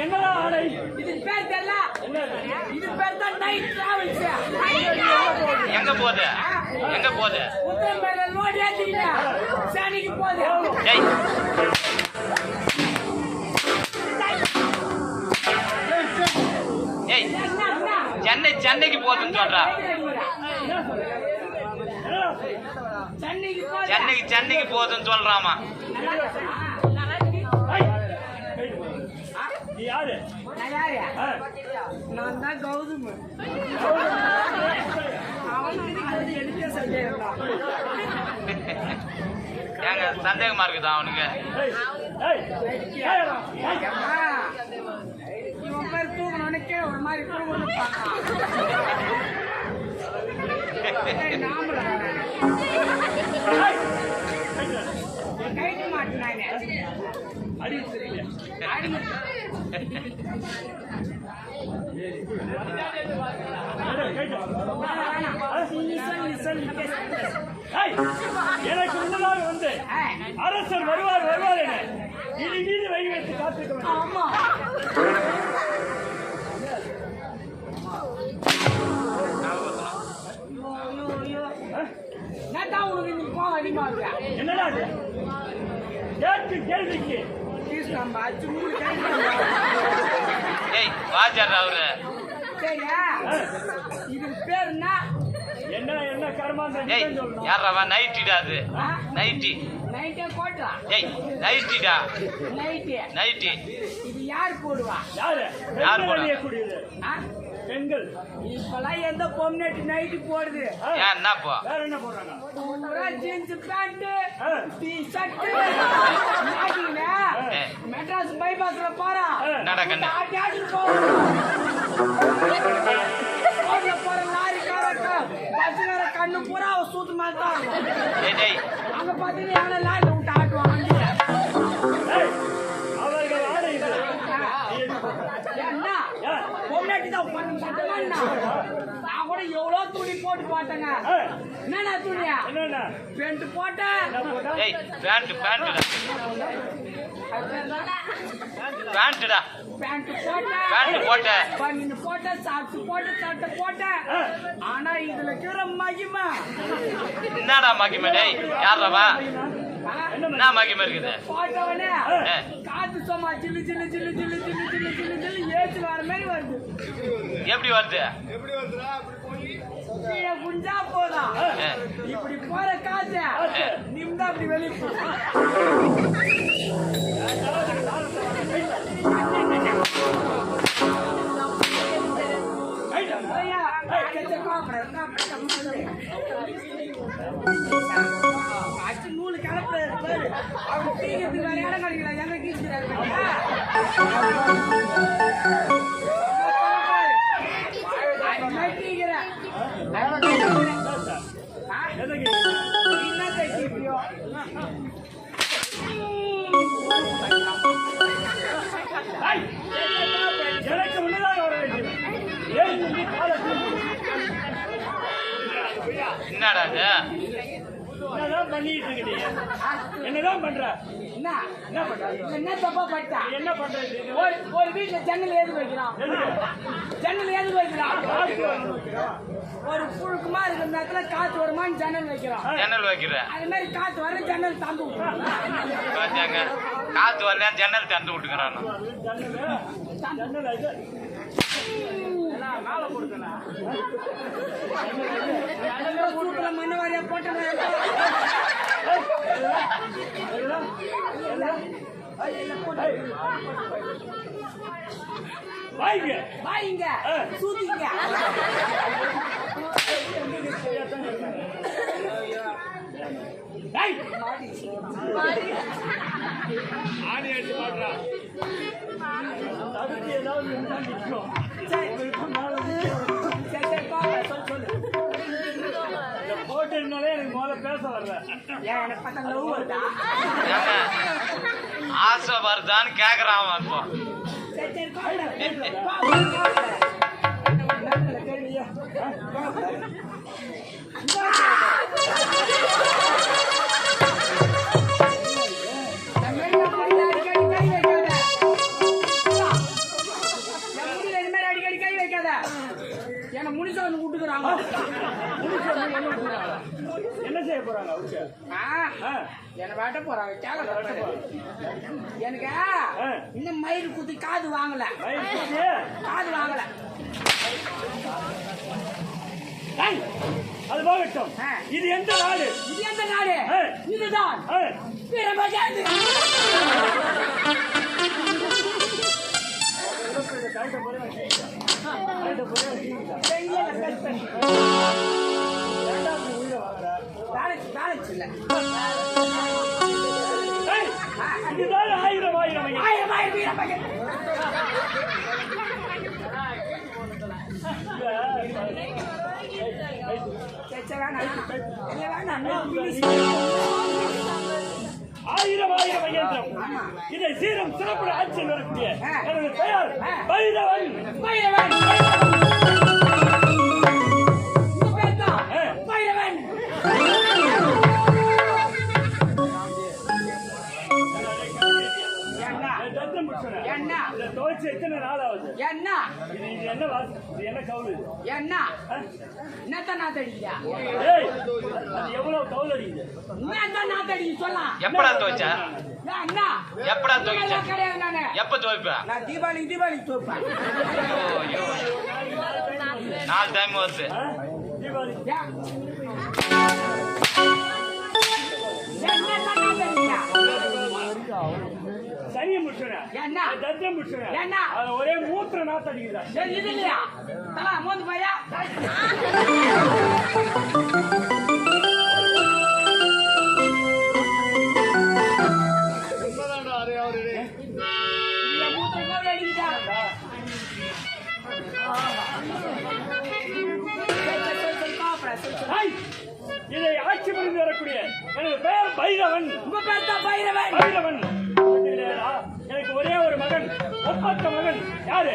என்னடா ஆடை? இது பேர் தெரியல. இது பேர் தான் நைட் டிராவல்ஸ். எங்க போகுது? எங்க போகுது? உத்தரமேல லோட் ஏத்திட்டா சாணிக்கு போகுது. டேய் ஏய் சென்னைக்கு போகுதுன்னு சொல்றா. சென்னைக்கு போகுதுன்னு சொல்றாமா. நீ யாரு? நான் தான் கௌதம். அவனுக்கு எடுக்க சந்தேகம். ஏங்க சந்தேகமா இருக்குதா அவனுக்கு? இவன் பேர் தூக்கணுக்கே ஒரு மாதிரி தூக்கணும். கைட்டு மாட்டினாங்க. எனக்கு முன்னதாக வந்து அரசர் வருவார் என இடி வை வைத்து காத்திருக்க ஆமா என்னடா கேட்டு கேள்விக்கு ஏய் வாஜர் அவரு என்ன என்ன கர்மாந்தம் ஏய் யாரவா நைட்டிடா அது நைட்டி ஏய் நைட்டிடா நைட்டி இது யார் போடுவா யார் போடக்கூடியது பெண்கள் இப்பெல்லாம் எந்த பொம்னெட்டு நைட்டு போடுது ஏன் என்னப்பா வேற என்ன போடுறாங்க jeans pant T shirt Madras பைபாஸ்ல போறா நடக்கண்ண போற லாரிக்கார பஸ்ஸுக்கார கண்ணு பூரா அவ சூத்து மாதிரி தான் அங்க பாத்தீங்கன்னா லாரில விட்டு ஆட்டுவாங்க அவர்கள் ஆடை என்ன பொம்னாட்டி தான் நான் கூட எவ்வளவு துணி போட்டு பார்த்தேங்க என்னண்ணா துணியா என்னண்ணா பேண்ட் போட்டேன் ஏய் பேண்ட்டுடா பேண்ட்டுடா பேண்ட் பேண்ட் போட்டேன் பனின்னு போட்டேன் சாக்ஸ் போட்டு சட்டை போட்டேன் ஆனா இதுல இருக்கிற மகிமை என்னடா மகிமை டேய் யாரவா என்ன மகிமை இருக்குது போட்டவனே காத்து சும்மா ஜில்லு ஜில்லு ஜில்லு ஜில்லு ஜில்லு ஜில்லு ஜில்லு ஜில்லு ஏச்சு வர மாதிரி வருது எப்படி வருது கீழே குஞ்சா போதா இப்படி போற காத்து நிமிந்தா அப்படி வெளியே நூலு கிளப்பு அவங்க தீங்கிறதுக்கு வேற இடம் கிடைக்கல எங்க கீழ்க்கிறாரு எனக்கு முன்னதாக வர வேண்டும் என்னடா இது என்னதான் பண்ணிட்டு இருக்கீங்க என்னதான் பண்ற என்ன பண்ற என்ன தப்பா பட்டா என்ன பண்றது ஒரு வீட்டுல ஜன்னல் ஏது வைக்கிறான் ஜன்னல் ஏது வைக்கிறான் ஒரு புழுக்குமா இருக்கிற நேரத்துல காத்து வருமான்னு ஜன்னல் வைக்கிறான் ஜன்னல் வைக்கிற அது மாதிரி காத்து வர ஜன்னல் தந்து பாத்தாங்க காத்து வரல ஜன்னல் திறந்து விட்டுக்கிறான் மண்ணு வாரியா போட்ட வாங்க வாங்க சூதிங்க ஆணி எடுத்து மாட்டா அதுக்கு ஏதாவது நிற்கும் போட்டுனாலே எனக்கு முதல்ல பேச வரல எனக்கு பார்த்தா லவ் வருதா ஆசை வருதான்னு கேக்குறான் இப்போ விட்டுறாங்க. என்ன செய்ய போறாங்க அவங்க? என்ன வெட்ட போறாங்க. எனக்கு இன்னும் மயிர் குத்தி காது வாங்கல. காது வாங்கல. அது போகட்டும். இது எந்த நாடு? இது எந்த நாடு? இதுதான் வீரபஜாந்தி. இதுதான் ஆயிரம் ஆயிரம் ஆயிரம் ஆயிரம் வீரபஜாந்தி. ஆயிரம் ஆயிரம் மகேந்திரம். இதை சீரம் சிறப்புடன் ஆட்சியில் வரக்கூடிய எனது பெயர் பைரவன். பைரவன் பைரவன். என்ன துவச்சு எத்தனை நாள் ஆகுது? என்ன இது என்ன வாசம்? இது என்ன கவுளு? என்ன என்னத்தான் நாத்தடிக்கியா? அது எவ்வளவு கவுல் அடிக்குது? என்னத்தான் நாத்தடிக்க சொல்லலாம். எப்படா துவைச்ச? என்ன எப்படா துவைச்ச? கிடையாது. நானு எப்ப துவைப்ப? நான் தீபாவளிக்கு துவைப்பேன். 4 டைம் வருது. தீபாவளி சனிய முடிச்சுறேன். என்ன தத்திரம் முடிச்சுறேன். என்ன அது ஒரே மூத்திர நாத்து அடிக்குதா? இது இல்லையா? தலா மோந்து பாயா. இதை ஆட்சி புரிந்து வரக்கூடிய எனது பெயர் பைரவன். உங்க பேர் தான் பைரவன். பைரவன். எனக்கு ஒரே ஒரு மகன், ஒப்பற்ற மகன். யாரு?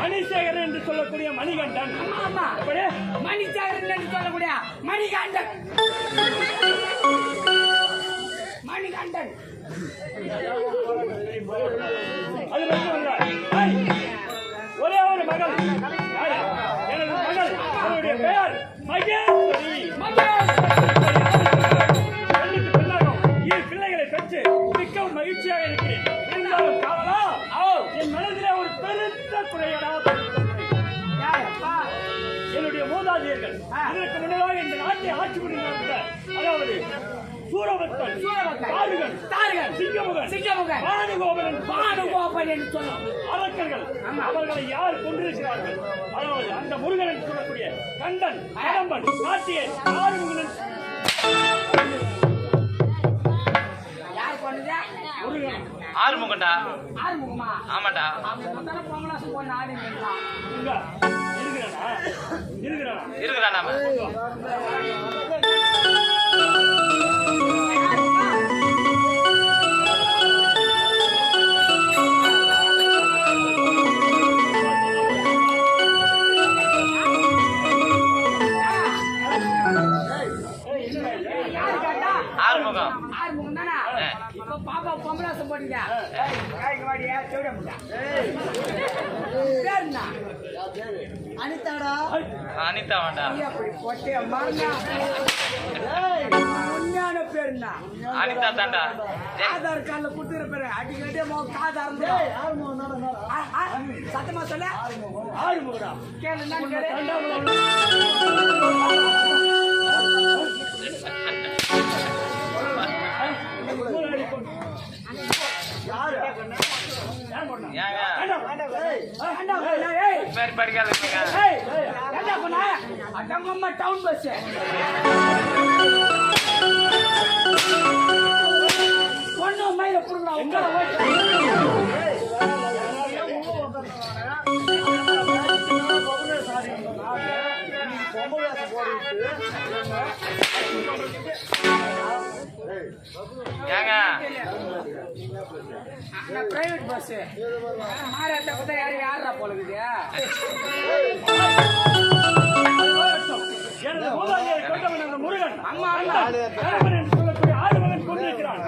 மணிசேகரன் என்று சொல்லக்கூடிய மணிகண்டன். ஆமா மணிசேகரன் என்று சொல்லக்கூடிய மணிகண்டன். மணிகண்டன் அது மட்டுமல்ல, ஒரே ஒரு மகள். யாரு? எனது மகள். அவருடைய பெயர் மகேஸ்வரி. பிள்ளைகளை பெற்று மிகவும் மகிழ்ச்சியாக இருக்கிறேன். இருந்தாலும் காவலா, என் மனதிலே ஒரு பெருத்த குறையடா. என்னுடைய மூதாதையர்கள் இதற்கு முன்னதாக இந்த நாட்டை ஆட்சி புரிந்தார்கள். அதாவது சூரபத்மன், தாரகன், சிங்கமுகன், பானுகோபன் என்று சொல்லும் அரக்கர்கள். அவர்களை யார் கொண்டிருக்கிறார்கள்? அதாவது அந்த முருகன் என்று சொல்லக்கூடிய கந்தன், கடம்பன், காட்டியன், ஆறுமுகன். முருகன் ஆறுமுகண்டா. ஆறுமுகமா? ஆமாண்டா. இருக்கிறான். ஆறுமுகம். ஆறுமுகம் தானா? இப்ப பாப்பா பொம்பளாசம் போட்டீங்க. அனிதாடா. அனிதா வேண்டா. அப்படி போட்டே உண்மையான பேருண்ணா அனிதா தாண்டா. ஆதார் கார்டுல குடுத்துற பேரு அடிக்கடி காதா இருந்து சத்தமா சொல்ல. ஆறுமுகடா. கேளு படிக்காத டவுன் பஸ் ஒன்னு மயில பிரைவேட் பஸ் மாறாட்ட கூட யாரா போலகுது. முருகன் என்று சொல்லக்கூடிய ஆறுமகன் கொண்டிருக்கிறான்.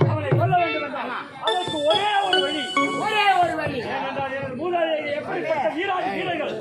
அவனை கொல்ல வேண்டும் என்றால் அதற்கு ஒரே ஒரு வழி. ஒரே ஒரு வழி. ஏனென்றால் எனது மூதாதையர்கள் எப்படிப்பட்ட வீரர்கள்